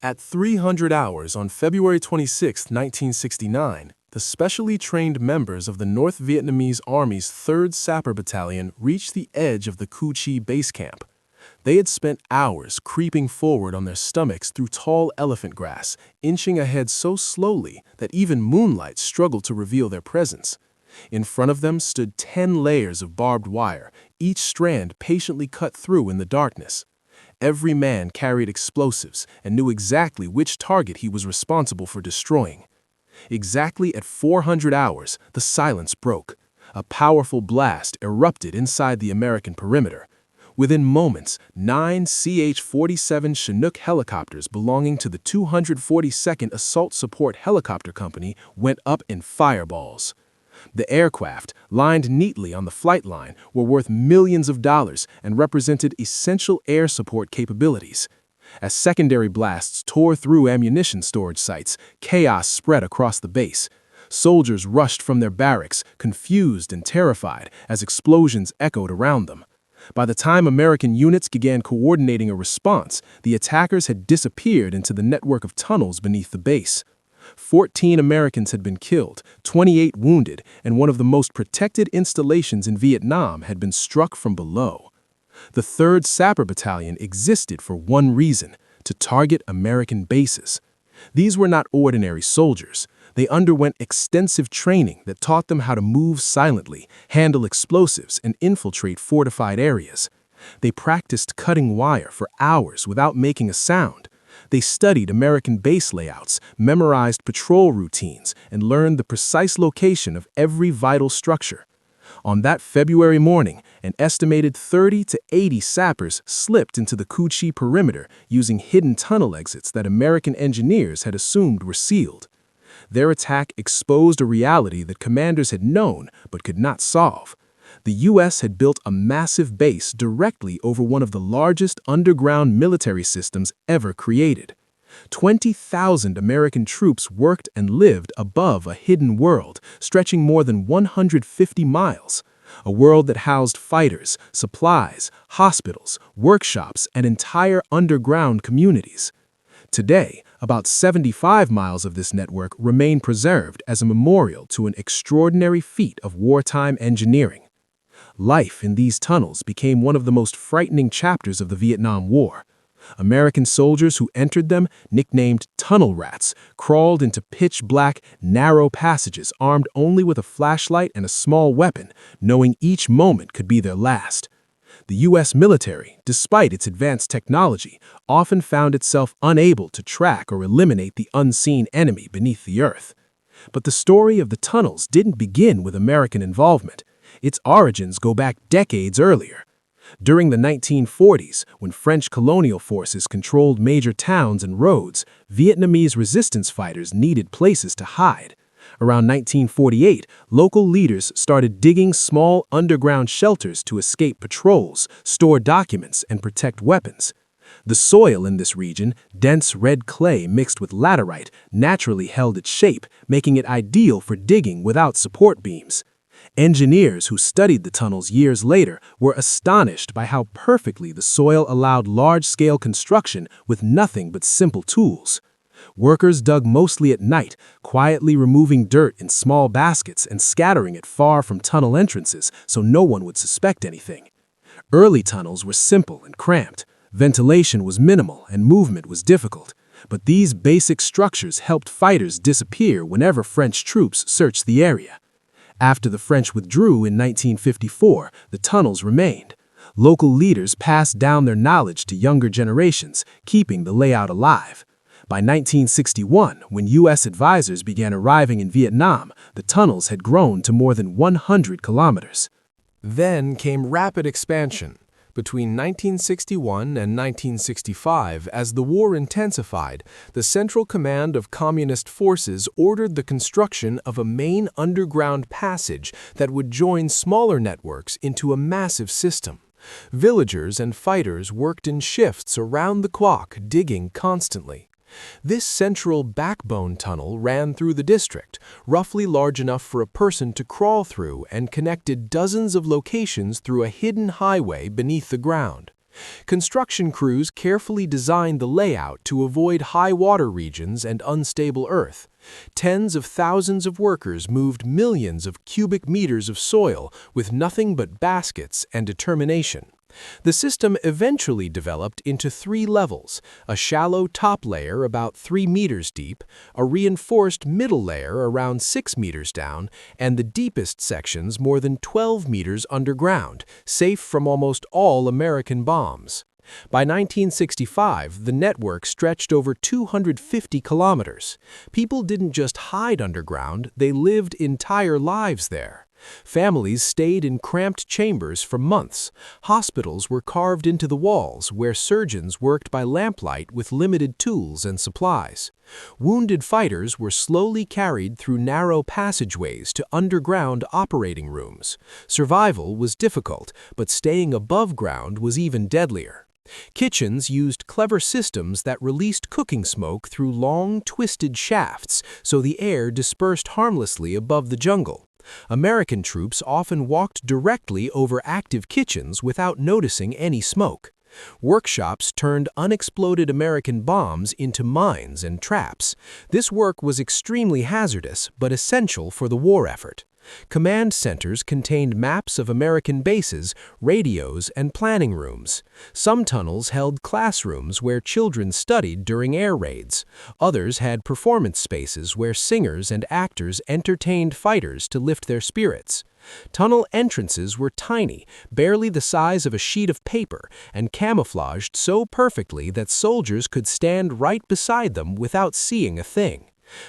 At 300 hours on February 26, 1969, the specially trained members of the North Vietnamese Army's 3rd Sapper Battalion reached the edge of the Cu Chi base camp. They had spent hours creeping forward on their stomachs through tall elephant grass, inching ahead so slowly that even moonlight struggled to reveal their presence. In front of them stood 10 layers of barbed wire, each strand patiently cut through in the darkness. Every man carried explosives and knew exactly which target he was responsible for destroying. Exactly at 400 hours, the silence broke. A powerful blast erupted inside the American perimeter. Within moments, 9 CH-47 Chinook helicopters belonging to the 242nd Assault Support Helicopter Company went up in fireballs. The aircraft, lined neatly on the flight line, were worth millions of dollars and represented essential air support capabilities. As secondary blasts tore through ammunition storage sites, chaos spread across the base. Soldiers rushed from their barracks, confused and terrified, as explosions echoed around them. By the time American units began coordinating a response, the attackers had disappeared into the network of tunnels beneath the base. 14 Americans had been killed, 28 wounded, and one of the most protected installations in Vietnam had been struck from below. The 3rd Sapper Battalion existed for one reason: to target American bases. These were not ordinary soldiers. They underwent extensive training that taught them how to move silently, handle explosives, and infiltrate fortified areas. They practiced cutting wire for hours without making a sound. They studied American base layouts, memorized patrol routines, and learned the precise location of every vital structure. On that February morning, an estimated 30 to 80 sappers slipped into the Cu Chi perimeter using hidden tunnel exits that American engineers had assumed were sealed. Their attack exposed a reality that commanders had known but could not solve. The U.S. had built a massive base directly over one of the largest underground military systems ever created. 20,000 American troops worked and lived above a hidden world stretching more than 150 miles, a world that housed fighters, supplies, hospitals, workshops, and entire underground communities. Today, about 75 miles of this network remain preserved as a memorial to an extraordinary feat of wartime engineering. Life in these tunnels became one of the most frightening chapters of the Vietnam War. American soldiers who entered them, nicknamed tunnel rats, crawled into pitch-black, narrow passages armed only with a flashlight and a small weapon, knowing each moment could be their last. The U.S. military, despite its advanced technology, often found itself unable to track or eliminate the unseen enemy beneath the earth. But the story of the tunnels didn't begin with American involvement. Its origins go back decades earlier. During the 1940s, when French colonial forces controlled major towns and roads, Vietnamese resistance fighters needed places to hide. Around 1948, local leaders started digging small underground shelters to escape patrols, store documents, and protect weapons. The soil in this region, dense red clay mixed with laterite, naturally held its shape, making it ideal for digging without support beams. Engineers who studied the tunnels years later were astonished by how perfectly the soil allowed large-scale construction with nothing but simple tools. Workers dug mostly at night, quietly removing dirt in small baskets and scattering it far from tunnel entrances so no one would suspect anything. Early tunnels were simple and cramped. Ventilation was minimal and movement was difficult. But these basic structures helped fighters disappear whenever French troops searched the area. After the French withdrew in 1954, the tunnels remained. Local leaders passed down their knowledge to younger generations, keeping the layout alive. By 1961, when U.S. advisors began arriving in Vietnam, the tunnels had grown to more than 100 kilometers. Then came rapid expansion. Between 1961 and 1965, as the war intensified, the Central Command of Communist Forces ordered the construction of a main underground passage that would join smaller networks into a massive system. Villagers and fighters worked in shifts around the clock, digging constantly. This central backbone tunnel ran through the district, roughly large enough for a person to crawl through, and connected dozens of locations through a hidden highway beneath the ground. Construction crews carefully designed the layout to avoid high water regions and unstable earth. Tens of thousands of workers moved millions of cubic meters of soil with nothing but baskets and determination. The system eventually developed into 3 levels: a shallow top layer about 3 meters deep, a reinforced middle layer around 6 meters down, and the deepest sections more than 12 meters underground, safe from almost all American bombs. By 1965, the network stretched over 250 kilometers. People didn't just hide underground, they lived entire lives there. Families stayed in cramped chambers for months. Hospitals were carved into the walls, where surgeons worked by lamplight with limited tools and supplies. Wounded fighters were slowly carried through narrow passageways to underground operating rooms. Survival was difficult, but staying above ground was even deadlier. Kitchens used clever systems that released cooking smoke through long, twisted shafts, so the air dispersed harmlessly above the jungle. American troops often walked directly over active kitchens without noticing any smoke. Workshops turned unexploded American bombs into mines and traps. This work was extremely hazardous, but essential for the war effort. Command centers contained maps of American bases, radios, and planning rooms. Some tunnels held classrooms where children studied during air raids. Others had performance spaces where singers and actors entertained fighters to lift their spirits. Tunnel entrances were tiny, barely the size of a sheet of paper, and camouflaged so perfectly that soldiers could stand right beside them without seeing a thing.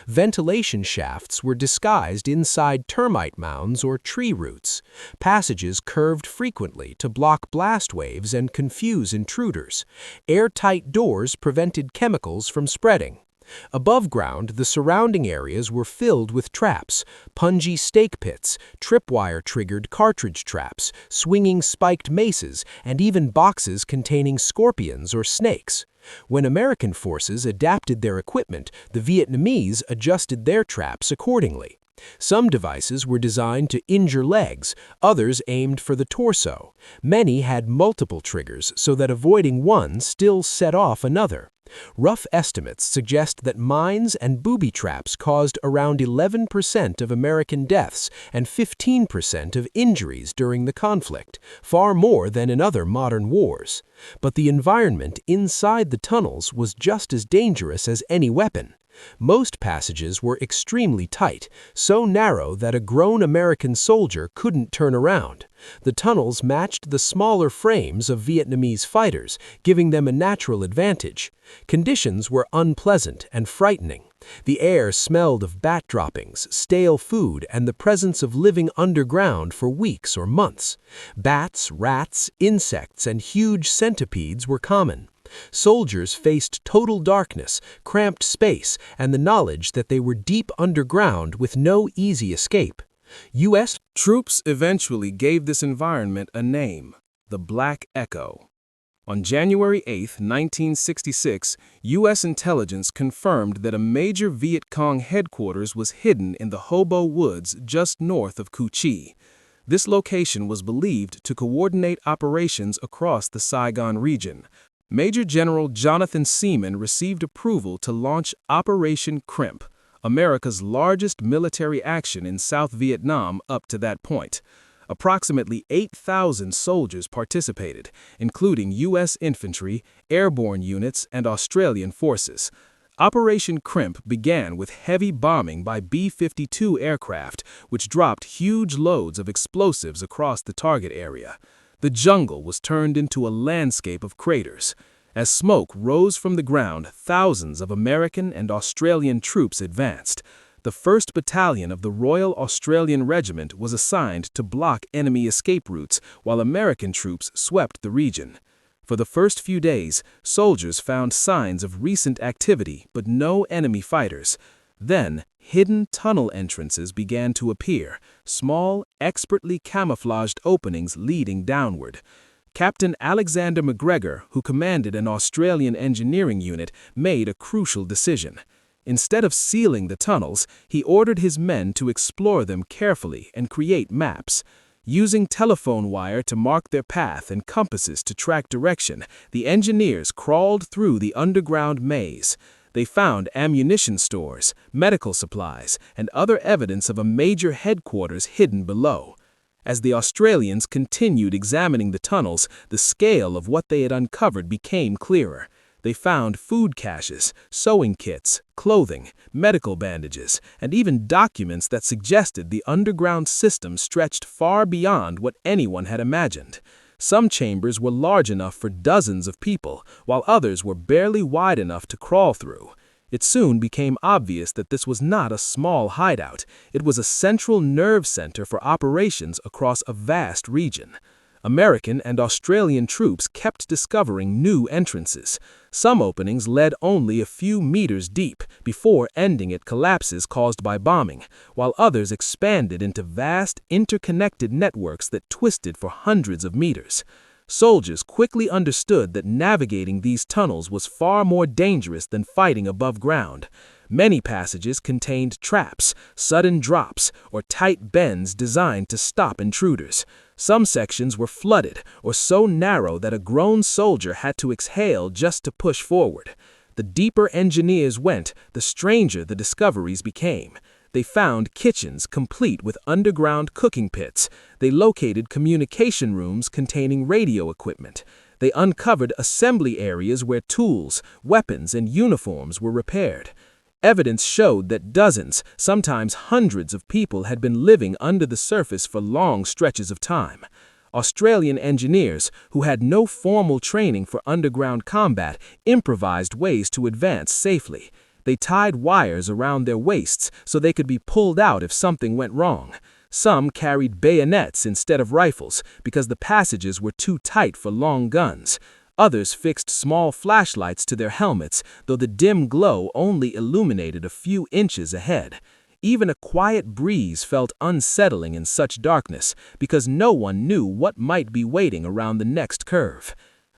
Ventilation shafts were disguised inside termite mounds or tree roots. Passages curved frequently to block blast waves and confuse intruders. Airtight doors prevented chemicals from spreading. Above ground, the surrounding areas were filled with traps: punji stake pits, tripwire-triggered cartridge traps, swinging spiked maces, and even boxes containing scorpions or snakes. When American forces adapted their equipment, the Vietnamese adjusted their traps accordingly. Some devices were designed to injure legs, others aimed for the torso. Many had multiple triggers so that avoiding one still set off another. Rough estimates suggest that mines and booby traps caused around 11% of American deaths and 15% of injuries during the conflict, far more than in other modern wars. But the environment inside the tunnels was just as dangerous as any weapon. Most passages were extremely tight, so narrow that a grown American soldier couldn't turn around. The tunnels matched the smaller frames of Vietnamese fighters, giving them a natural advantage. Conditions were unpleasant and frightening. The air smelled of bat droppings, stale food, and the presence of living underground for weeks or months. Bats, rats, insects, and huge centipedes were common. Soldiers faced total darkness, cramped space, and the knowledge that they were deep underground with no easy escape. U.S. troops eventually gave this environment a name: the Black Echo. On January 8, 1966, U.S. intelligence confirmed that a major Viet Cong headquarters was hidden in the Hobo Woods just north of Cu Chi. This location was believed to coordinate operations across the Saigon region. Major General Jonathan Seaman received approval to launch Operation Crimp, America's largest military action in South Vietnam up to that point. Approximately 8,000 soldiers participated, including U.S. infantry, airborne units, and Australian forces. Operation Crimp began with heavy bombing by B-52 aircraft, which dropped huge loads of explosives across the target area. The jungle was turned into a landscape of craters. As smoke rose from the ground, thousands of American and Australian troops advanced. The 1st Battalion of the Royal Australian Regiment was assigned to block enemy escape routes, while American troops swept the region. For the first few days, soldiers found signs of recent activity, but no enemy fighters. Then, hidden tunnel entrances began to appear, small, expertly camouflaged openings leading downward. Captain Alexander McGregor, who commanded an Australian engineering unit, made a crucial decision. Instead of sealing the tunnels, he ordered his men to explore them carefully and create maps. Using telephone wire to mark their path and compasses to track direction, the engineers crawled through the underground maze. They found ammunition stores, medical supplies, and other evidence of a major headquarters hidden below. As the Australians continued examining the tunnels, the scale of what they had uncovered became clearer. They found food caches, sewing kits, clothing, medical bandages, and even documents that suggested the underground system stretched far beyond what anyone had imagined. Some chambers were large enough for dozens of people, while others were barely wide enough to crawl through. It soon became obvious that this was not a small hideout. It was a central nerve center for operations across a vast region. American and Australian troops kept discovering new entrances. Some openings led only a few meters deep before ending at collapses caused by bombing, while others expanded into vast, interconnected networks that twisted for hundreds of meters. Soldiers quickly understood that navigating these tunnels was far more dangerous than fighting above ground. Many passages contained traps, sudden drops, or tight bends designed to stop intruders. Some sections were flooded or so narrow that a grown soldier had to exhale just to push forward. The deeper engineers went, the stranger the discoveries became. They found kitchens complete with underground cooking pits. They located communication rooms containing radio equipment. They uncovered assembly areas where tools, weapons, and uniforms were repaired. Evidence showed that dozens, sometimes hundreds of people had been living under the surface for long stretches of time. Australian engineers, who had no formal training for underground combat, improvised ways to advance safely. They tied wires around their waists so they could be pulled out if something went wrong. Some carried bayonets instead of rifles because the passages were too tight for long guns. Others fixed small flashlights to their helmets, though the dim glow only illuminated a few inches ahead. Even a quiet breeze felt unsettling in such darkness because no one knew what might be waiting around the next curve.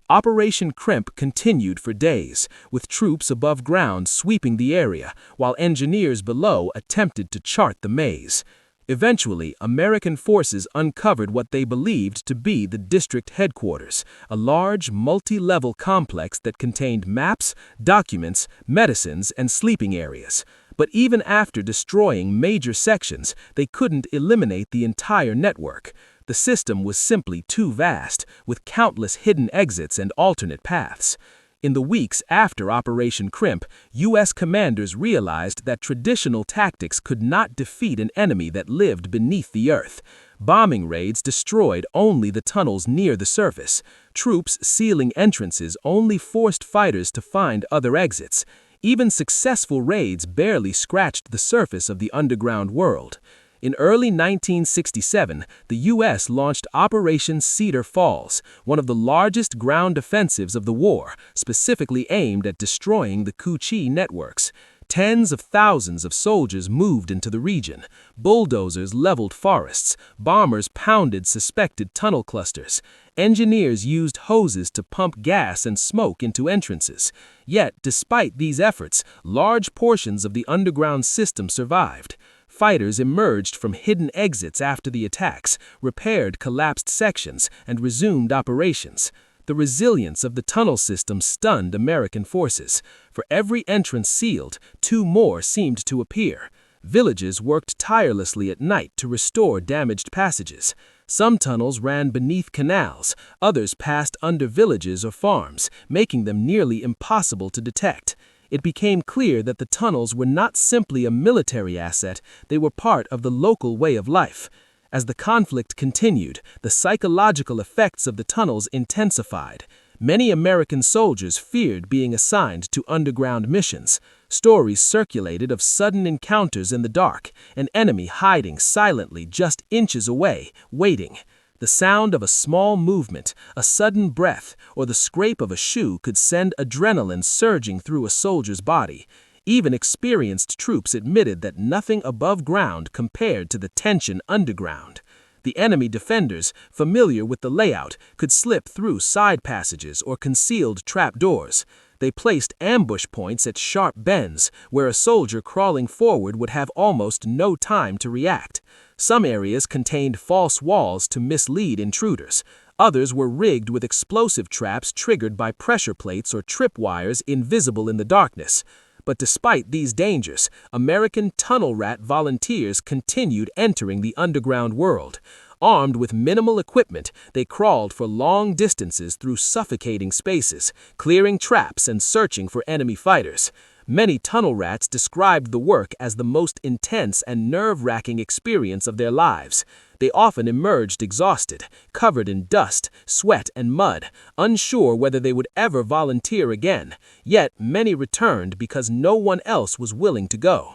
Operation Crimp continued for days, with troops above ground sweeping the area, while engineers below attempted to chart the maze. Eventually, American forces uncovered what they believed to be the district headquarters, a large, multi-level complex that contained maps, documents, medicines, and sleeping areas. But even after destroying major sections, they couldn't eliminate the entire network. The system was simply too vast, with countless hidden exits and alternate paths. In the weeks after Operation Crimp, U.S. commanders realized that traditional tactics could not defeat an enemy that lived beneath the earth. Bombing raids destroyed only the tunnels near the surface. Troops sealing entrances only forced fighters to find other exits. Even successful raids barely scratched the surface of the underground world. In early 1967, the U.S. launched Operation Cedar Falls, one of the largest ground offensives of the war, specifically aimed at destroying the Ku Chi networks. Tens of thousands of soldiers moved into the region. Bulldozers leveled forests. Bombers pounded suspected tunnel clusters. Engineers used hoses to pump gas and smoke into entrances. Yet, despite these efforts, large portions of the underground system survived. Fighters emerged from hidden exits after the attacks, repaired collapsed sections, and resumed operations. The resilience of the tunnel system stunned American forces. For every entrance sealed, two more seemed to appear. Villages worked tirelessly at night to restore damaged passages. Some tunnels ran beneath canals, others passed under villages or farms, making them nearly impossible to detect. It became clear that the tunnels were not simply a military asset, they were part of the local way of life. As the conflict continued, the psychological effects of the tunnels intensified. Many American soldiers feared being assigned to underground missions. Stories circulated of sudden encounters in the dark, an enemy hiding silently just inches away, waiting. The sound of a small movement, a sudden breath, or the scrape of a shoe could send adrenaline surging through a soldier's body. Even experienced troops admitted that nothing above ground compared to the tension underground. The enemy defenders, familiar with the layout, could slip through side passages or concealed trapdoors. They placed ambush points at sharp bends, where a soldier crawling forward would have almost no time to react. Some areas contained false walls to mislead intruders. Others were rigged with explosive traps triggered by pressure plates or tripwires invisible in the darkness. But despite these dangers, American tunnel rat volunteers continued entering the underground world. Armed with minimal equipment, they crawled for long distances through suffocating spaces, clearing traps and searching for enemy fighters. Many tunnel rats described the work as the most intense and nerve-wracking experience of their lives. They often emerged exhausted, covered in dust, sweat, and mud, unsure whether they would ever volunteer again. Yet many returned because no one else was willing to go.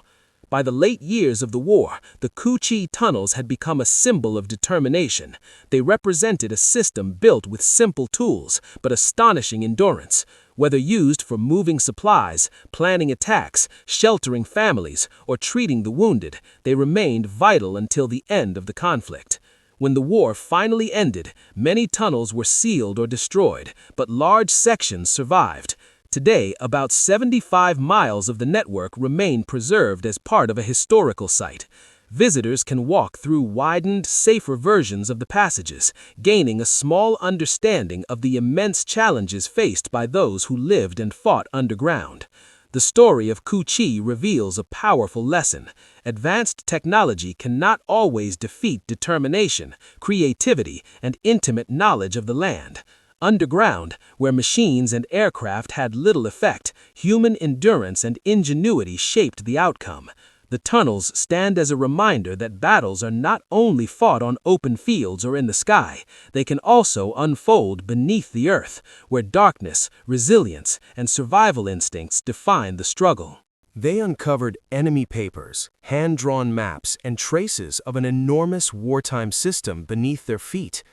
By the late years of the war, the Cu Chi tunnels had become a symbol of determination. They represented a system built with simple tools, but astonishing endurance. Whether used for moving supplies, planning attacks, sheltering families, or treating the wounded, they remained vital until the end of the conflict. When the war finally ended, many tunnels were sealed or destroyed, but large sections survived. Today, about 75 miles of the network remain preserved as part of a historical site. Visitors can walk through widened, safer versions of the passages, gaining a small understanding of the immense challenges faced by those who lived and fought underground. The story of Cu Chi reveals a powerful lesson. Advanced technology cannot always defeat determination, creativity, and intimate knowledge of the land. Underground, where machines and aircraft had little effect, human endurance and ingenuity shaped the outcome. The tunnels stand as a reminder that battles are not only fought on open fields or in the sky, they can also unfold beneath the earth, where darkness, resilience, and survival instincts define the struggle. They uncovered enemy papers, hand-drawn maps, and traces of an enormous wartime system beneath their feet.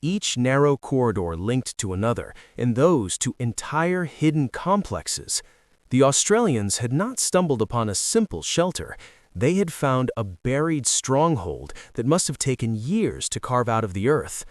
Each narrow corridor linked to another, and those to entire hidden complexes. The Australians had not stumbled upon a simple shelter. They had found a buried stronghold that must have taken years to carve out of the earth.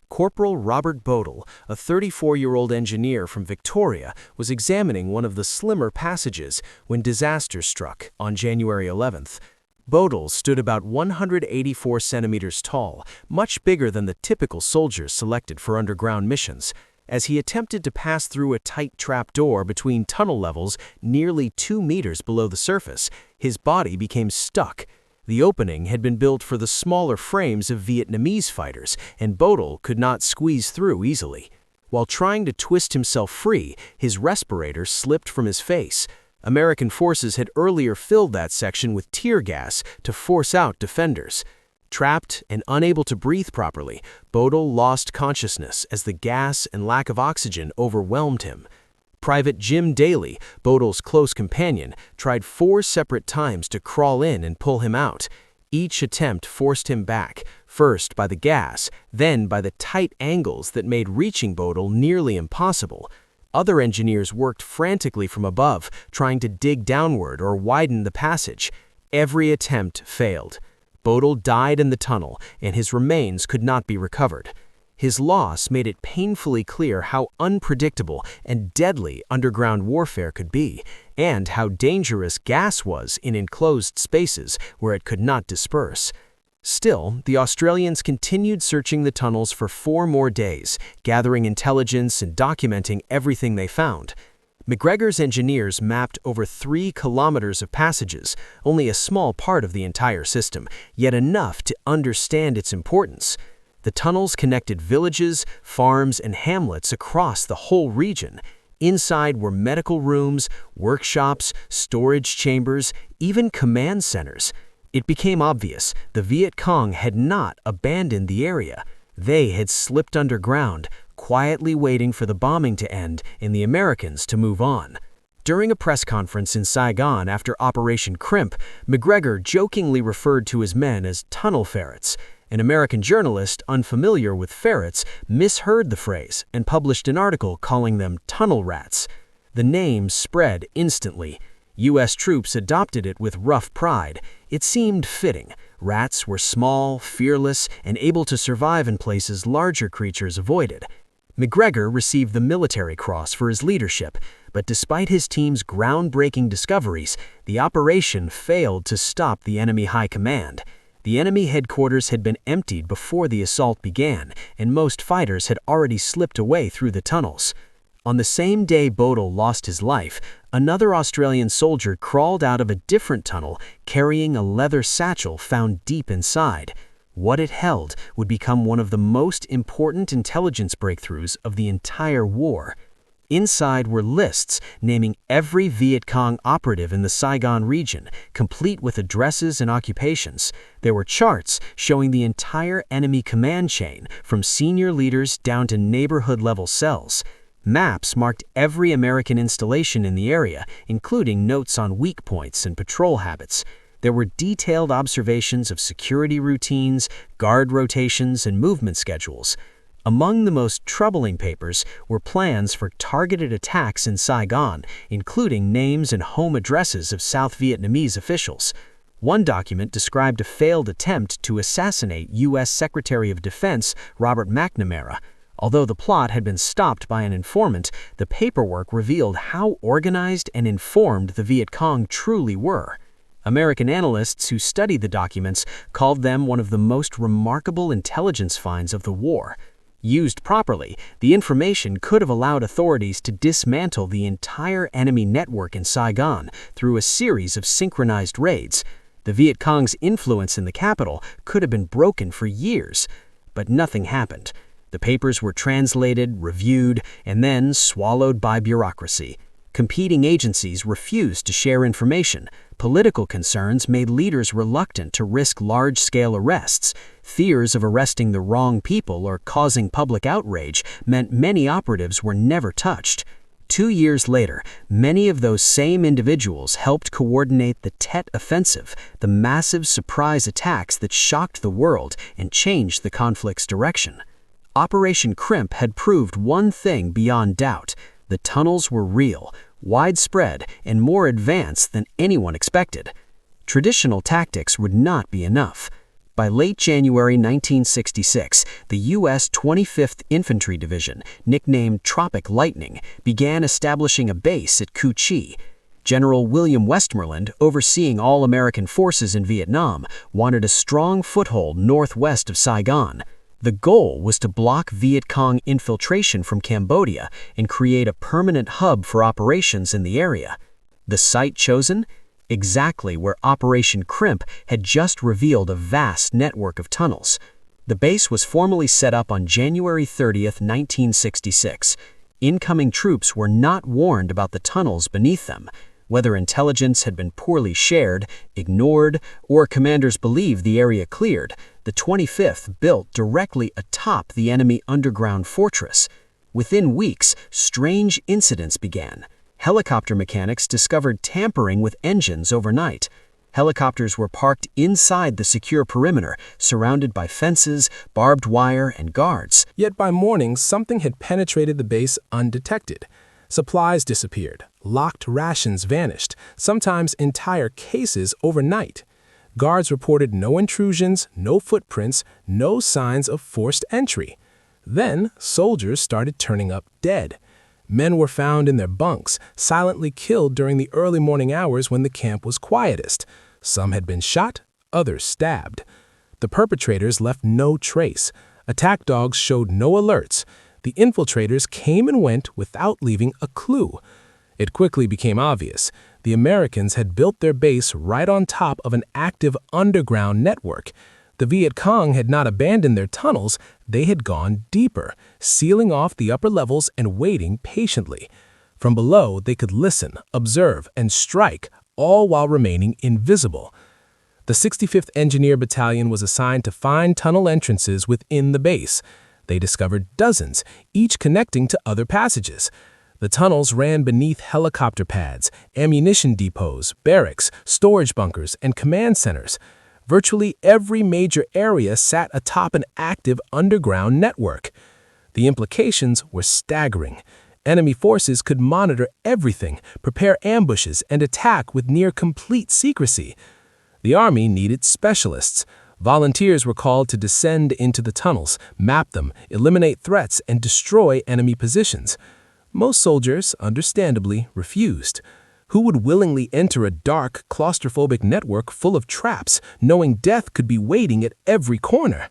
Corporal Robert Bodle, a 34-year-old engineer from Victoria, was examining one of the slimmer passages when disaster struck on January 11th. Bodle stood about 184 centimeters tall, much bigger than the typical soldiers selected for underground missions. As he attempted to pass through a tight trapdoor between tunnel levels nearly 2 meters below the surface, his body became stuck. The opening had been built for the smaller frames of Vietnamese fighters, and Bodle could not squeeze through easily. While trying to twist himself free, his respirator slipped from his face. American forces had earlier filled that section with tear gas to force out defenders. Trapped and unable to breathe properly, Bodle lost consciousness as the gas and lack of oxygen overwhelmed him. Private Jim Daly, Bodle's close companion, tried 4 separate times to crawl in and pull him out. Each attempt forced him back, first by the gas, then by the tight angles that made reaching Bodle nearly impossible. Other engineers worked frantically from above, trying to dig downward or widen the passage. Every attempt failed. Bodle died in the tunnel, and his remains could not be recovered. His loss made it painfully clear how unpredictable and deadly underground warfare could be, and how dangerous gas was in enclosed spaces where it could not disperse. Still, the Australians continued searching the tunnels for 4 more days, gathering intelligence and documenting everything they found. McGregor's engineers mapped over 3 kilometers of passages, only a small part of the entire system, yet enough to understand its importance. The tunnels connected villages, farms, and hamlets across the whole region. Inside were medical rooms, workshops, storage chambers, even command centers. It became obvious the Viet Cong had not abandoned the area. They had slipped underground, quietly waiting for the bombing to end and the Americans to move on. During a press conference in Saigon after Operation Crimp, McGregor jokingly referred to his men as tunnel ferrets. An American journalist, unfamiliar with ferrets, misheard the phrase and published an article calling them tunnel rats. The name spread instantly. U.S. troops adopted it with rough pride. It seemed fitting. Rats were small, fearless, and able to survive in places larger creatures avoided. McGregor received the Military Cross for his leadership, but despite his team's groundbreaking discoveries, the operation failed to stop the enemy high command. The enemy headquarters had been emptied before the assault began, and most fighters had already slipped away through the tunnels. On the same day Bodil lost his life, another Australian soldier crawled out of a different tunnel carrying a leather satchel found deep inside. What it held would become one of the most important intelligence breakthroughs of the entire war. Inside were lists naming every Viet Cong operative in the Saigon region, complete with addresses and occupations. There were charts showing the entire enemy command chain, from senior leaders down to neighborhood-level cells. Maps marked every American installation in the area, including notes on weak points and patrol habits. There were detailed observations of security routines, guard rotations, and movement schedules. Among the most troubling papers were plans for targeted attacks in Saigon, including names and home addresses of South Vietnamese officials. One document described a failed attempt to assassinate U.S. Secretary of Defense Robert McNamara. Although the plot had been stopped by an informant, the paperwork revealed how organized and informed the Viet Cong truly were. American analysts who studied the documents called them one of the most remarkable intelligence finds of the war. Used properly, the information could have allowed authorities to dismantle the entire enemy network in Saigon through a series of synchronized raids. The Viet Cong's influence in the capital could have been broken for years, but nothing happened. The papers were translated, reviewed, and then swallowed by bureaucracy. Competing agencies refused to share information. Political concerns made leaders reluctant to risk large-scale arrests. Fears of arresting the wrong people or causing public outrage meant many operatives were never touched. 2 years later, many of those same individuals helped coordinate the Tet Offensive, the massive surprise attacks that shocked the world and changed the conflict's direction. Operation Crimp had proved one thing beyond doubt. The tunnels were real, widespread, and more advanced than anyone expected. Traditional tactics would not be enough. By late January 1966, the U.S. 25th Infantry Division, nicknamed Tropic Lightning, began establishing a base at Cu Chi. General William Westmoreland, overseeing all American forces in Vietnam, wanted a strong foothold northwest of Saigon. The goal was to block Viet Cong infiltration from Cambodia and create a permanent hub for operations in the area. The site chosen? Exactly where Operation Crimp had just revealed a vast network of tunnels. The base was formally set up on January 30, 1966. Incoming troops were not warned about the tunnels beneath them. Whether intelligence had been poorly shared, ignored, or commanders believed the area cleared, the 25th built directly atop the enemy underground fortress. Within weeks, strange incidents began. Helicopter mechanics discovered tampering with engines overnight. Helicopters were parked inside the secure perimeter, surrounded by fences, barbed wire, and guards. Yet by morning, something had penetrated the base undetected. Supplies disappeared, locked rations vanished, sometimes entire cases overnight. Guards reported no intrusions, no footprints, no signs of forced entry. Then, soldiers started turning up dead. Men were found in their bunks, silently killed during the early morning hours when the camp was quietest. Some had been shot, others stabbed. The perpetrators left no trace. Attack dogs showed no alerts. The infiltrators came and went without leaving a clue. It quickly became obvious. The Americans had built their base right on top of an active underground network. The Viet Cong had not abandoned their tunnels, they had gone deeper, sealing off the upper levels and waiting patiently. From below, they could listen, observe, and strike, all while remaining invisible. The 65th Engineer Battalion was assigned to find tunnel entrances within the base. They discovered dozens, each connecting to other passages. The tunnels ran beneath helicopter pads, ammunition depots, barracks, storage bunkers, and command centers. Virtually every major area sat atop an active underground network. The implications were staggering. Enemy forces could monitor everything, prepare ambushes, and attack with near-complete secrecy. The Army needed specialists. Volunteers were called to descend into the tunnels, map them, eliminate threats, and destroy enemy positions. Most soldiers, understandably, refused. Who would willingly enter a dark, claustrophobic network full of traps, knowing death could be waiting at every corner?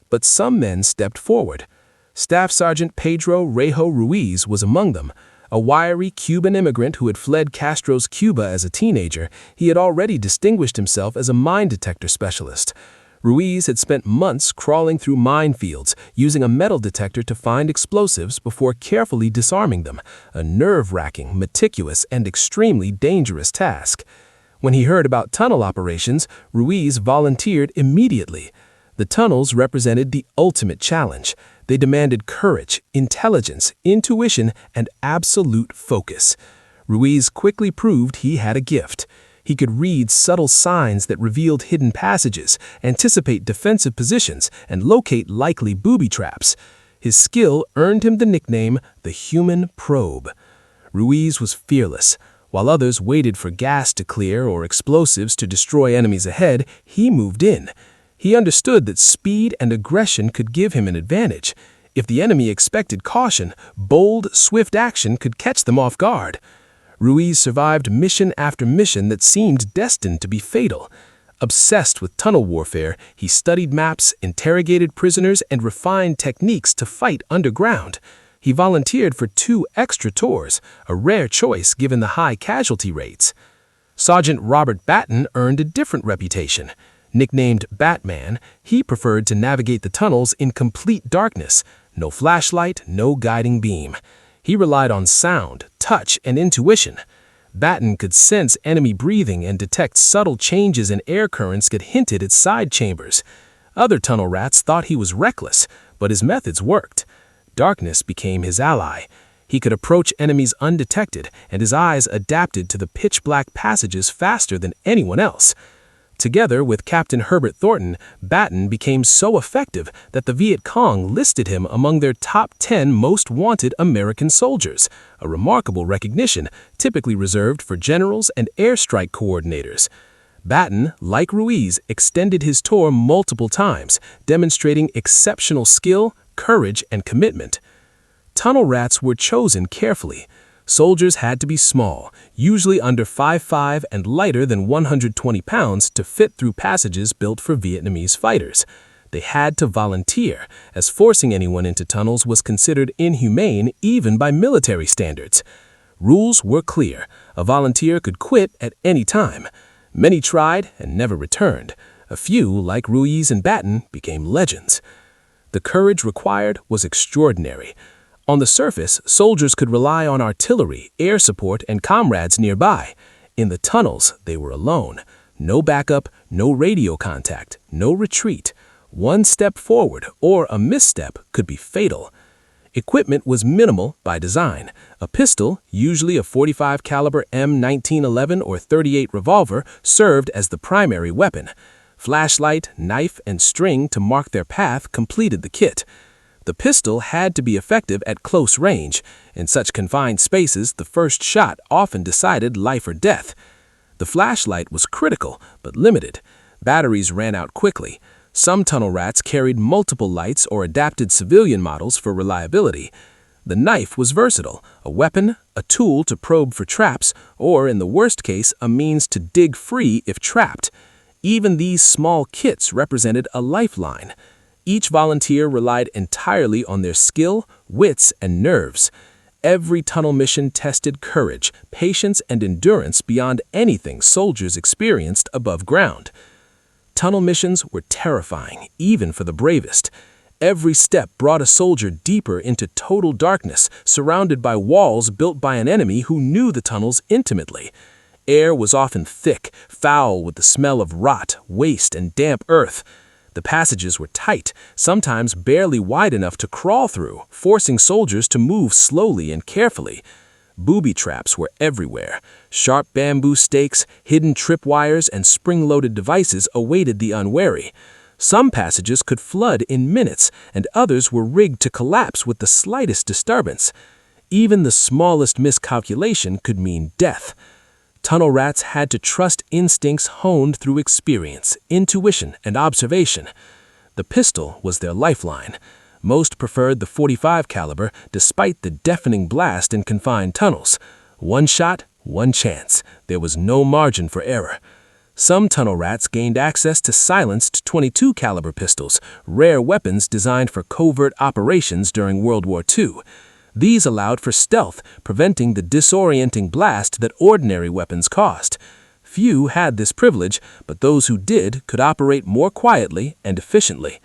But some men stepped forward. Staff Sergeant Pedro Rejo Ruiz was among them. A wiry Cuban immigrant who had fled Castro's Cuba as a teenager, he had already distinguished himself as a mine detector specialist. Ruiz had spent months crawling through minefields, using a metal detector to find explosives before carefully disarming them, a nerve-wracking, meticulous, and extremely dangerous task. When he heard about tunnel operations, Ruiz volunteered immediately. The tunnels represented the ultimate challenge. They demanded courage, intelligence, intuition, and absolute focus. Ruiz quickly proved he had a gift. He could read subtle signs that revealed hidden passages, anticipate defensive positions, and locate likely booby traps. His skill earned him the nickname the Human Probe. Ruiz was fearless. While others waited for gas to clear or explosives to destroy enemies ahead, he moved in. He understood that speed and aggression could give him an advantage. If the enemy expected caution, bold, swift action could catch them off guard. Ruiz survived mission after mission that seemed destined to be fatal. Obsessed with tunnel warfare, he studied maps, interrogated prisoners, and refined techniques to fight underground. He volunteered for 2 extra tours, a rare choice given the high casualty rates. Sergeant Robert Batten earned a different reputation. Nicknamed Batman, he preferred to navigate the tunnels in complete darkness. No flashlight, no guiding beam. He relied on sound, touch, and intuition. Batten could sense enemy breathing and detect subtle changes in air currents that hinted at side chambers. Other tunnel rats thought he was reckless, but his methods worked. Darkness became his ally. He could approach enemies undetected, and his eyes adapted to the pitch-black passages faster than anyone else. Together with Captain Herbert Thornton, Batten became so effective that the Viet Cong listed him among their top 10 most wanted American soldiers, a remarkable recognition typically reserved for generals and airstrike coordinators. Batten, like Ruiz, extended his tour multiple times, demonstrating exceptional skill, courage, and commitment. Tunnel rats were chosen carefully. Soldiers had to be small, usually under 5'5" and lighter than 120 pounds to fit through passages built for Vietnamese fighters. They had to volunteer, as forcing anyone into tunnels was considered inhumane even by military standards. Rules were clear. A volunteer could quit at any time. Many tried and never returned. A few, like Ruiz and Batten, became legends. The courage required was extraordinary. On the surface, soldiers could rely on artillery, air support, and comrades nearby. In the tunnels, they were alone. No backup, no radio contact, no retreat. One step forward or a misstep could be fatal. Equipment was minimal by design. A pistol, usually a .45 caliber M1911 or .38 revolver, served as the primary weapon. Flashlight, knife, and string to mark their path completed the kit. The pistol had to be effective at close range. In such confined spaces, the first shot often decided life or death. The flashlight was critical, but limited. Batteries ran out quickly. Some tunnel rats carried multiple lights or adapted civilian models for reliability. The knife was versatile, a weapon, a tool to probe for traps, or, in the worst case, a means to dig free if trapped. Even these small kits represented a lifeline. Each volunteer relied entirely on their skill, wits, and nerves. Every tunnel mission tested courage, patience, and endurance beyond anything soldiers experienced above ground. Tunnel missions were terrifying, even for the bravest. Every step brought a soldier deeper into total darkness, surrounded by walls built by an enemy who knew the tunnels intimately. Air was often thick, foul with the smell of rot, waste, and damp earth. The passages were tight, sometimes barely wide enough to crawl through, forcing soldiers to move slowly and carefully. Booby traps were everywhere. Sharp bamboo stakes, hidden tripwires, and spring-loaded devices awaited the unwary. Some passages could flood in minutes, and others were rigged to collapse with the slightest disturbance. Even the smallest miscalculation could mean death. Tunnel rats had to trust instincts honed through experience, intuition, and observation. The pistol was their lifeline. Most preferred the .45 caliber despite the deafening blast in confined tunnels. One shot, One chance, there was no margin for error. Some tunnel rats gained access to silenced .22 caliber pistols, rare weapons designed for covert operations during World War II. These allowed for stealth, preventing the disorienting blast that ordinary weapons caused. Few had this privilege, but those who did could operate more quietly and efficiently.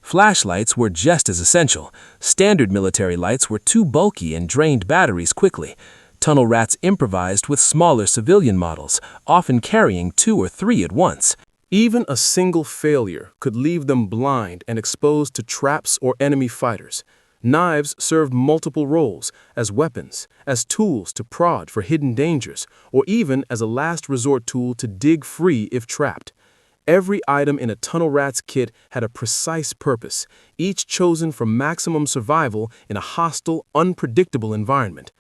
Flashlights were just as essential. Standard military lights were too bulky and drained batteries quickly. Tunnel rats improvised with smaller civilian models, often carrying 2 or 3 at once. Even a single failure could leave them blind and exposed to traps or enemy fighters. Knives served multiple roles, as weapons, as tools to prod for hidden dangers, or even as a last resort tool to dig free if trapped. Every item in a tunnel rat's kit had a precise purpose, each chosen for maximum survival in a hostile, unpredictable environment.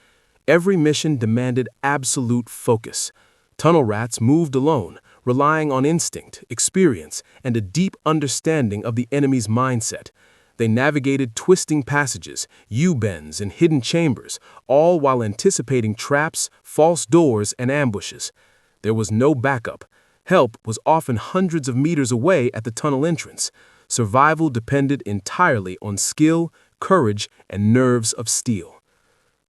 Every mission demanded absolute focus. Tunnel rats moved alone, relying on instinct, experience, and a deep understanding of the enemy's mindset. They navigated twisting passages, U-bends, and hidden chambers, all while anticipating traps, false doors, and ambushes. There was no backup. Help was often hundreds of meters away at the tunnel entrance. Survival depended entirely on skill, courage, and nerves of steel.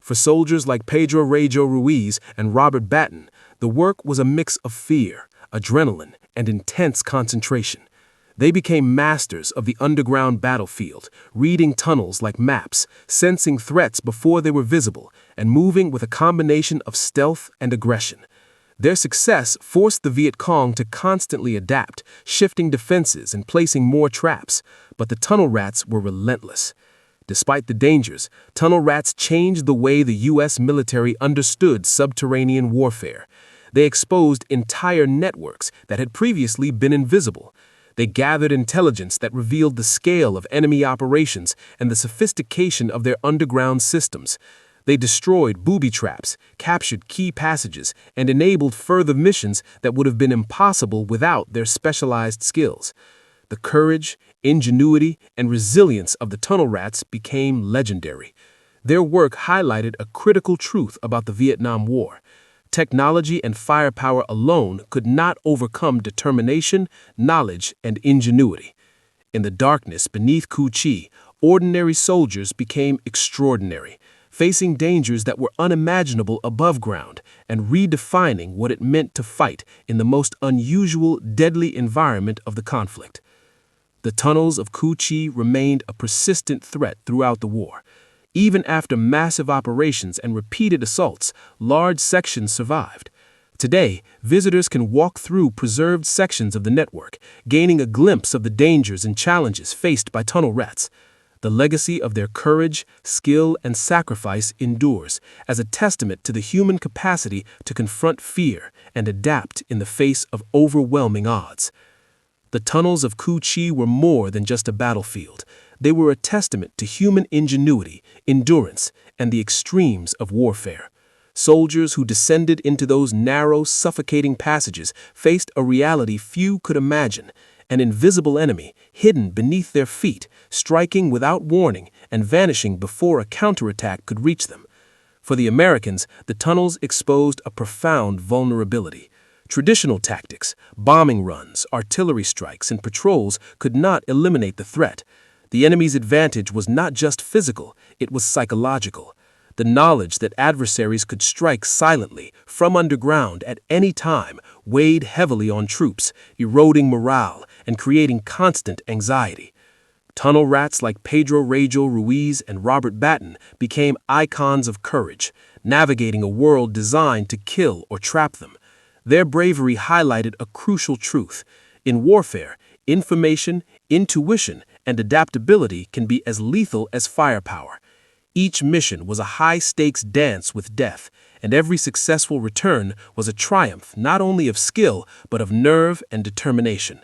For soldiers like Pedro Ruiz and Robert Batten, the work was a mix of fear, adrenaline, and intense concentration. They became masters of the underground battlefield, reading tunnels like maps, sensing threats before they were visible, and moving with a combination of stealth and aggression. Their success forced the Viet Cong to constantly adapt, shifting defenses and placing more traps, but the tunnel rats were relentless. Despite the dangers, tunnel rats changed the way the U.S. military understood subterranean warfare. They exposed entire networks that had previously been invisible. They gathered intelligence that revealed the scale of enemy operations and the sophistication of their underground systems. They destroyed booby traps, captured key passages, and enabled further missions that would have been impossible without their specialized skills. The courage, ingenuity, and resilience of the tunnel rats became legendary. Their work highlighted a critical truth about the Vietnam War. Technology and firepower alone could not overcome determination, knowledge, and ingenuity. In the darkness beneath Cu Chi, ordinary soldiers became extraordinary, facing dangers that were unimaginable above ground and redefining what it meant to fight in the most unusual, deadly environment of the conflict. The tunnels of Cu Chi remained a persistent threat throughout the war. Even after massive operations and repeated assaults, large sections survived. Today, visitors can walk through preserved sections of the network, gaining a glimpse of the dangers and challenges faced by tunnel rats. The legacy of their courage, skill, and sacrifice endures as a testament to the human capacity to confront fear and adapt in the face of overwhelming odds. The tunnels of Cu Chi were more than just a battlefield. They were a testament to human ingenuity, endurance, and the extremes of warfare. Soldiers who descended into those narrow, suffocating passages faced a reality few could imagine: an invisible enemy hidden beneath their feet, striking without warning and vanishing before a counterattack could reach them. For the Americans, the tunnels exposed a profound vulnerability. Traditional tactics, bombing runs, artillery strikes, and patrols could not eliminate the threat. The enemy's advantage was not just physical, it was psychological. The knowledge that adversaries could strike silently, from underground at any time, weighed heavily on troops, eroding morale and creating constant anxiety. Tunnel rats like Pedro Ruiz and Robert Batten became icons of courage, navigating a world designed to kill or trap them. Their bravery highlighted a crucial truth. In warfare, information, intuition, and adaptability can be as lethal as firepower. Each mission was a high-stakes dance with death, and every successful return was a triumph not only of skill, but of nerve and determination.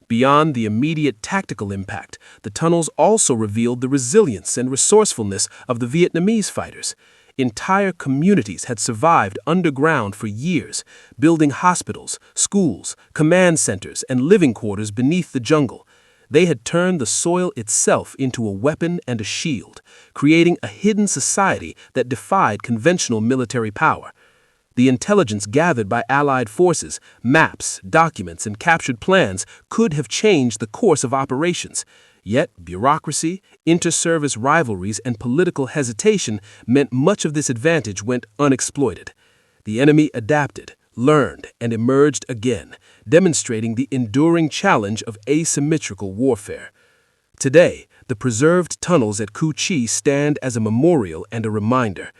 Beyond the immediate tactical impact, the tunnels also revealed the resilience and resourcefulness of the Vietnamese fighters. Entire communities had survived underground for years, building hospitals, schools, command centers, and living quarters beneath the jungle. They had turned the soil itself into a weapon and a shield, creating a hidden society that defied conventional military power. The intelligence gathered by Allied forces, maps, documents, and captured plans could have changed the course of operations. Yet, bureaucracy, inter-service rivalries, and political hesitation meant much of this advantage went unexploited. The enemy adapted, learned, and emerged again, demonstrating the enduring challenge of asymmetrical warfare. Today, the preserved tunnels at Cu Chi stand as a memorial and a reminder.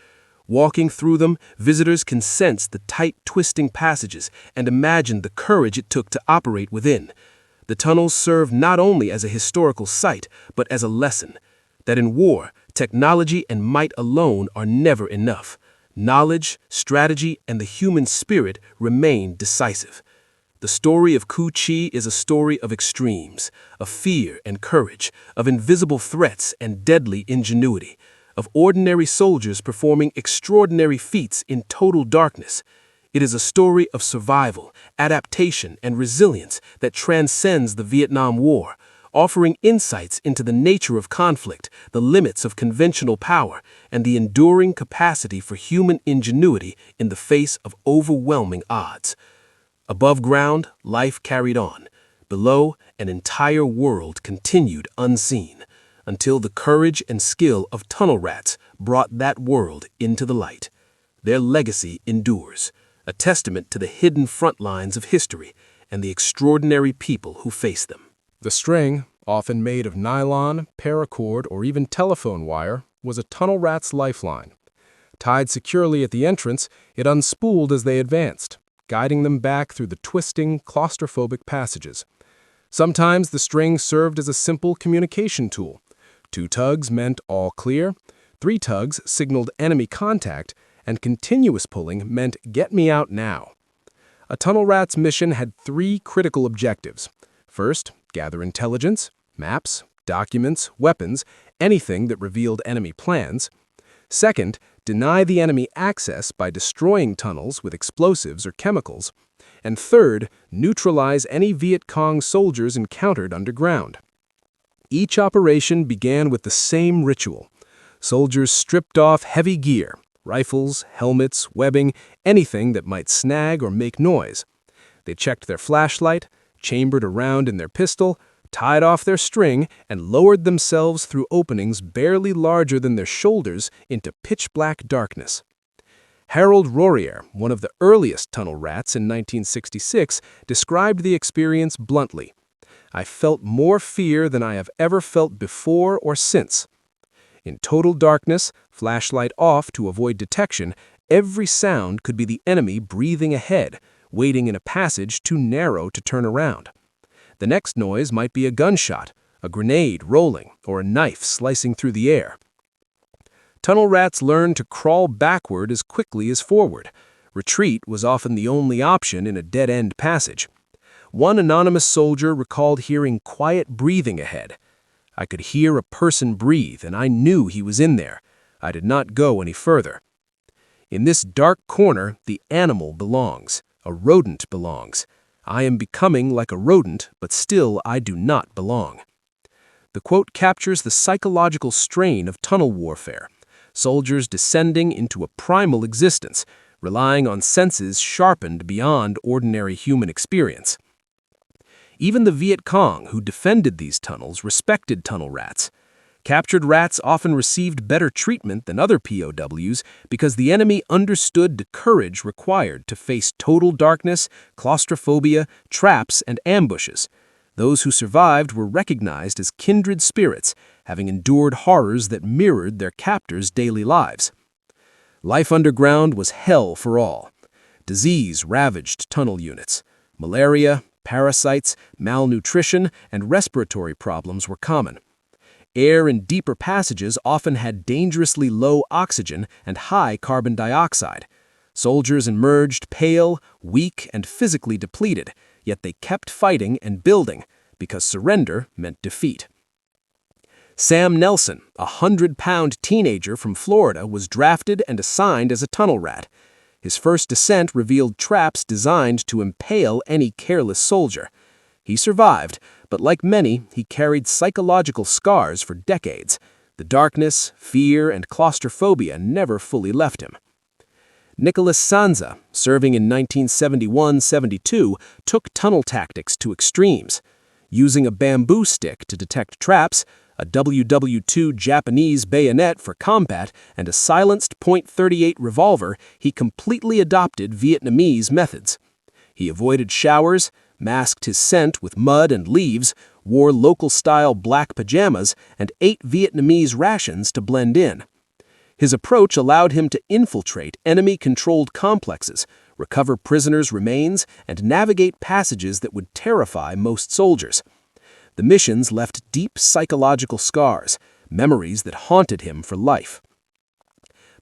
Walking through them, visitors can sense the tight, twisting passages and imagine the courage it took to operate within. The tunnels serve not only as a historical site, but as a lesson that in war, technology and might alone are never enough. Knowledge, strategy, and the human spirit remain decisive. The story of Cu Chi is a story of extremes, of fear and courage, of invisible threats and deadly ingenuity, of ordinary soldiers performing extraordinary feats in total darkness. It is a story of survival, adaptation, and resilience that transcends the Vietnam War, offering insights into the nature of conflict, the limits of conventional power, and the enduring capacity for human ingenuity in the face of overwhelming odds. Above ground, life carried on. Below, an entire world continued unseen, until the courage and skill of tunnel rats brought that world into the light. Their legacy endures, a testament to the hidden front lines of history and the extraordinary people who face them. The string, often made of nylon, paracord, or even telephone wire, was a tunnel rat's lifeline. Tied securely at the entrance, it unspooled as they advanced, guiding them back through the twisting, claustrophobic passages. Sometimes the string served as a simple communication tool. 2 tugs meant all clear, 3 tugs signaled enemy contact, and continuous pulling meant get me out now. A tunnel rat's mission had 3 critical objectives. First, gather intelligence, maps, documents, weapons, anything that revealed enemy plans. Second, deny the enemy access by destroying tunnels with explosives or chemicals. And third, neutralize any Viet Cong soldiers encountered underground. Each operation began with the same ritual. Soldiers stripped off heavy gear, rifles, helmets, webbing, anything that might snag or make noise. They checked their flashlight, chambered a round in their pistol, tied off their string, and lowered themselves through openings barely larger than their shoulders into pitch-black darkness. Harold Rourier, one of the earliest tunnel rats in 1966, described the experience bluntly. "I felt more fear than I have ever felt before or since. In total darkness, flashlight off to avoid detection, every sound could be the enemy breathing ahead, waiting in a passage too narrow to turn around. The next noise might be a gunshot, a grenade rolling, or a knife slicing through the air." Tunnel rats learned to crawl backward as quickly as forward. Retreat was often the only option in a dead-end passage. One anonymous soldier recalled hearing quiet breathing ahead. "I could hear a person breathe, and I knew he was in there. I did not go any further." In this dark corner, the animal belongs. A rodent belongs. I am becoming like a rodent, but still I do not belong. The quote captures the psychological strain of tunnel warfare. Soldiers descending into a primal existence, relying on senses sharpened beyond ordinary human experience. Even the Viet Cong, who defended these tunnels, respected tunnel rats. Captured rats often received better treatment than other POWs because the enemy understood the courage required to face total darkness, claustrophobia, traps, and ambushes. Those who survived were recognized as kindred spirits, having endured horrors that mirrored their captors' daily lives. Life underground was hell for all. Disease ravaged tunnel units. Malaria, parasites, malnutrition, and respiratory problems were common. Air in deeper passages often had dangerously low oxygen and high carbon dioxide. Soldiers emerged pale, weak, and physically depleted, yet they kept fighting and building, because surrender meant defeat. Sam Nelson, a 100-pound teenager from Florida, was drafted and assigned as a tunnel rat. His first descent revealed traps designed to impale any careless soldier. He survived, but like many, he carried psychological scars for decades. The darkness, fear, and claustrophobia never fully left him. Nicholas Sanza, serving in 1971-72, took tunnel tactics to extremes. Using a bamboo stick to detect traps, a WW2 Japanese bayonet for combat, and a silenced .38 revolver, he completely adopted Vietnamese methods. He avoided showers, masked his scent with mud and leaves, wore local-style black pajamas, and ate Vietnamese rations to blend in. His approach allowed him to infiltrate enemy-controlled complexes, recover prisoners' remains, and navigate passages that would terrify most soldiers. The missions left deep psychological scars, memories that haunted him for life.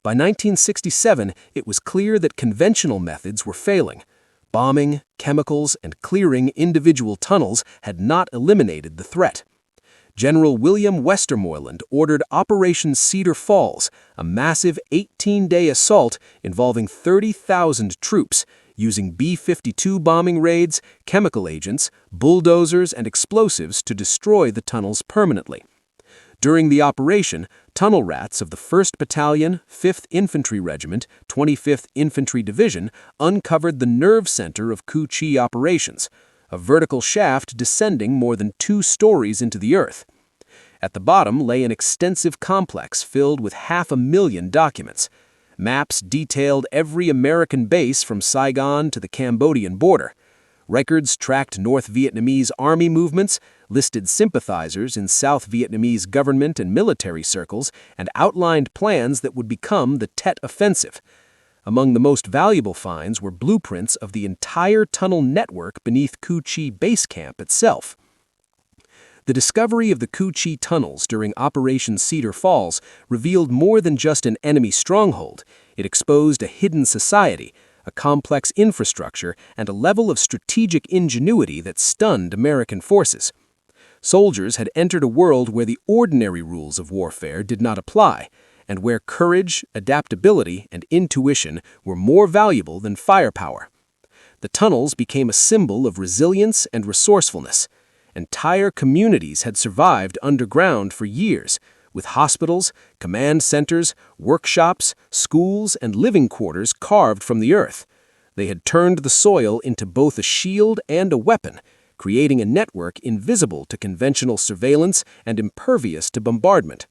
By 1967, it was clear that conventional methods were failing. Bombing, chemicals, and clearing individual tunnels had not eliminated the threat. General William Westmoreland ordered Operation Cedar Falls, a massive 18-day assault involving 30,000 troops, using B-52 bombing raids, chemical agents, bulldozers, and explosives to destroy the tunnels permanently. During the operation, tunnel rats of the 1st Battalion, 5th Infantry Regiment, 25th Infantry Division uncovered the nerve center of Cu Chi operations, a vertical shaft descending more than 2 stories into the earth. At the bottom lay an extensive complex filled with 500,000 documents. Maps detailed every American base from Saigon to the Cambodian border. Records tracked North Vietnamese army movements, listed sympathizers in South Vietnamese government and military circles, and outlined plans that would become the Tet Offensive. Among the most valuable finds were blueprints of the entire tunnel network beneath Cu Chi Base Camp itself. The discovery of the Cu Chi tunnels during Operation Cedar Falls revealed more than just an enemy stronghold. It exposed a hidden society, a complex infrastructure, and a level of strategic ingenuity that stunned American forces. Soldiers had entered a world where the ordinary rules of warfare did not apply, and where courage, adaptability, and intuition were more valuable than firepower. The tunnels became a symbol of resilience and resourcefulness. Entire communities had survived underground for years, with hospitals, command centers, workshops, schools, and living quarters carved from the earth. They had turned the soil into both a shield and a weapon, creating a network invisible to conventional surveillance and impervious to bombardment.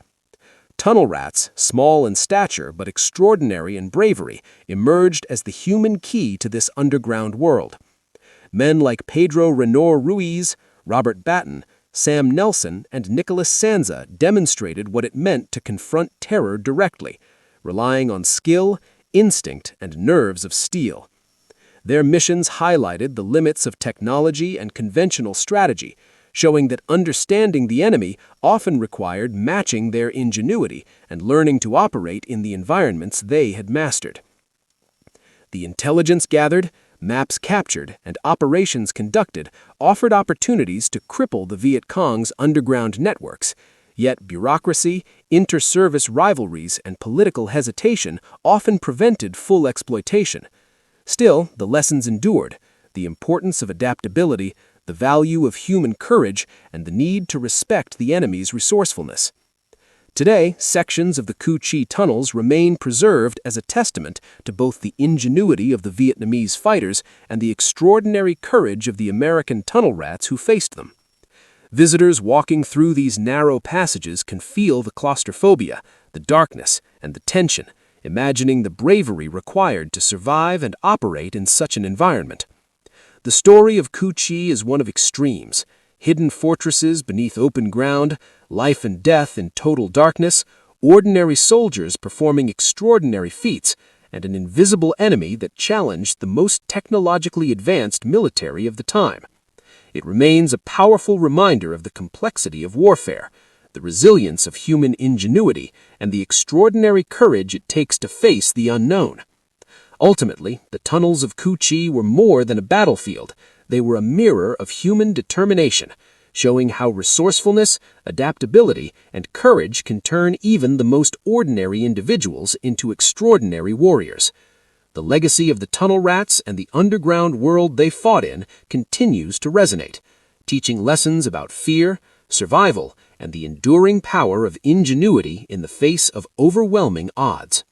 Tunnel rats, small in stature but extraordinary in bravery, emerged as the human key to this underground world. Men like Pedro Reynor Ruiz, Robert Batten, Sam Nelson, and Nicholas Sanza demonstrated what it meant to confront terror directly, relying on skill, instinct, and nerves of steel. Their missions highlighted the limits of technology and conventional strategy, showing that understanding the enemy often required matching their ingenuity and learning to operate in the environments they had mastered. The intelligence gathered, maps captured, and operations conducted offered opportunities to cripple the Viet Cong's underground networks, yet bureaucracy, inter-service rivalries, and political hesitation often prevented full exploitation. Still, the lessons endured: the importance of adaptability, the value of human courage, and the need to respect the enemy's resourcefulness. Today, sections of the Cu Chi tunnels remain preserved as a testament to both the ingenuity of the Vietnamese fighters and the extraordinary courage of the American tunnel rats who faced them. Visitors walking through these narrow passages can feel the claustrophobia, the darkness, and the tension, imagining the bravery required to survive and operate in such an environment. The story of Cu Chi is one of extremes: hidden fortresses beneath open ground, life and death in total darkness, ordinary soldiers performing extraordinary feats, and an invisible enemy that challenged the most technologically advanced military of the time. It remains a powerful reminder of the complexity of warfare, the resilience of human ingenuity, and the extraordinary courage it takes to face the unknown. Ultimately, the tunnels of Cu Chi were more than a battlefield. They were a mirror of human determination, showing how resourcefulness, adaptability, and courage can turn even the most ordinary individuals into extraordinary warriors. The legacy of the tunnel rats and the underground world they fought in continues to resonate, teaching lessons about fear, survival, and the enduring power of ingenuity in the face of overwhelming odds.